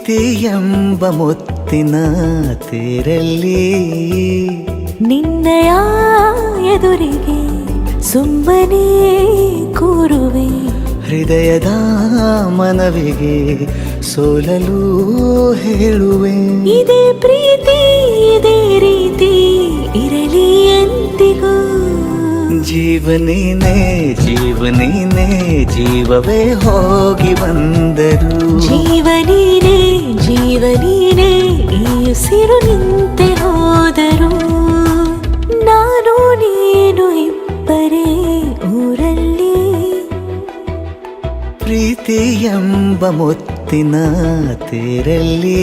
ಪ್ರೀತಿ ಎಂಬ ಮುತ್ತಿನ ತೇರಲ್ಲಿ ನಿನ್ನಯ ಎದುರಿಗೆ ಸುಮ್ಮನೆ ಕೂರುವೆ. ಹೃದಯದ ಮನವಿಗೆ ಸೋಲಲು ಹೇಳುವೆ. ಇದೇ ಪ್ರೀತಿ ಇದೇ ರೀತಿ ಇರಲಿ ಎಂದಿಗೂ. ಜೀವನೇನೆ ಜೀವನೇನೆ ಜೀವವೇ ಹೋಗಿ ಬಂದರು. ಜೀವನೀನೇ ಜೀವನೀನೇ ಈ ಉಸಿರು ನಿಂತೆ ಹೋದರು. ನಾನು ನೀನು ಇಬ್ಬರೇ ಊರಲ್ಲಿ. ಪ್ರೀತಿ ಎಂಬ ಮುತ್ತಿನ ತೇರಲ್ಲಿ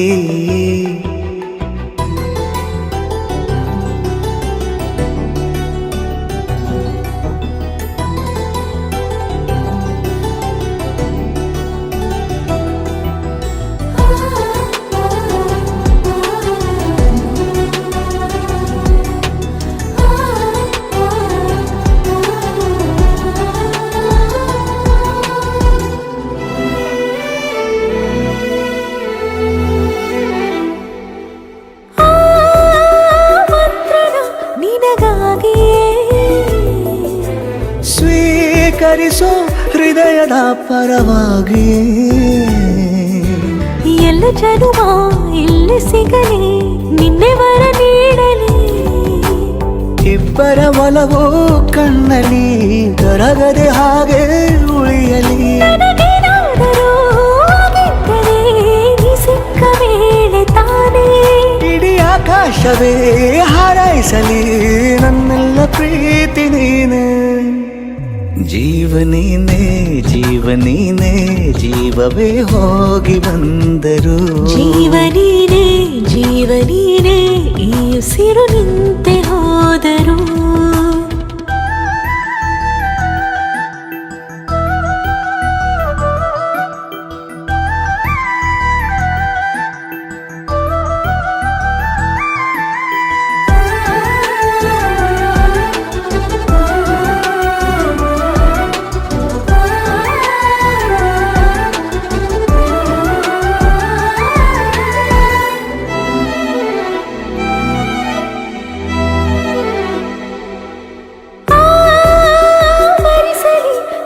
ಸ್ವೀಕರಿಸೋ ಹೃದಯದ ಪರವಾಗಿ. ಎಲ್ಲ ಜನುಮ ಇಲ್ಲಿ ಸಿಗಲಿ ನಿನ್ನೆ ವರ ನೀಡಲಿ. ಇಬ್ಬರ ಒಲವು ಕಣ್ಣಲ್ಲಿ ಕರಗದೆ ಹಾಗೆ ಉಳಿಯಲಿ. ಸಿಕ್ಕ ವೇಳೆ ತಾನೇ ಇಡೀ ಆಕಾಶವೇ ಹಾರೈಸಲಿ ನನ್ನೆಲ್ಲ ಪ್ರೀತಿ ನೀನೆ. ಜೀವನೀನೇ ಜೀವನೀನೇ ಜೀವವೇ ಹೋಗಿ ಬಂದರು. ಜೀವನೀನೇ ಜೀವನೀನೇ ಈ ಉಸಿರು ನಿಂತೆ ಹೋದರು.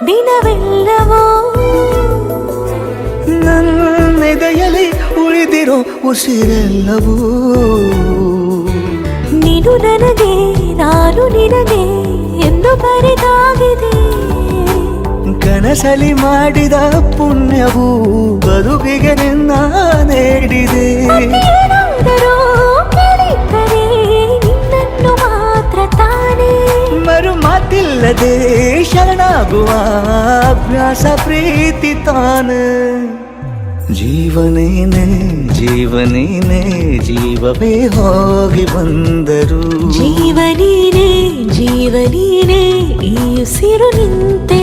ದಿನವೆಲ್ಲವೋ ನನ್ನೆದೆಯಲ್ಲಿ ಉಳಿದಿರೋ ಉಸಿರೆಲ್ಲವೂ ನೀನು ನನಗೆ ನಾನು ನಿನಗೆ ಎಂದು ಬರೆದಾಗಿದೆ. ಕನಸಲಿ ಮಾಡಿದ ಪುಣ್ಯವು ಬದುಕಿಗೆ ನಿನ್ನ ನೀಡಿದೆ. ನಿನ್ನನ್ನು ಮಾತ್ರ ತಾನೇ ಮರು ಮಾತಿಲ್ಲದೆ ಶರಣಾಗುವ ಅಭ್ಯಾಸ ಪ್ರೀತಿ ತಾನೆ. ಜೀವನೇನೆ ಜೀವನೇನೆ ಜೀವವೇ ಹೋಗಿ ಬಂದರು. ಜೀವನೀನೇ ಜೀವನೀನೇ ಈ ಉಸಿರು ನಿಂತೆ